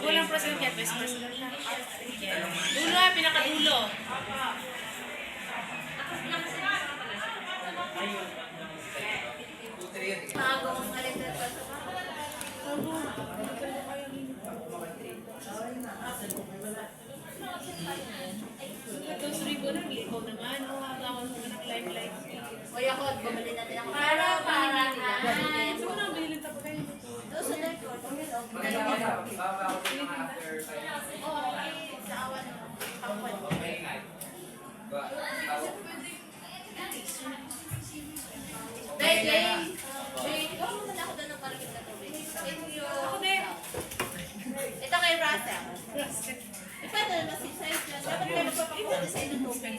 Walang president yan, vice president siya. Dulo ha, pinakadulo. Magong kalender pa sa Tapos ribbon na, ikaw naman. Gawan mo ng live. Kuya ko, bumili natin ako. Para. Ito Ano na, bilhin tayo kayo. sa record. Oo, sa awan. Pangkwan. Jay, ikaw mo na ako doon ng parang na tubig. Thank you. Ako din. Ito kay Russell. Ipano na si size yan. Dapat kayo magpapakuha sa inyo tubig.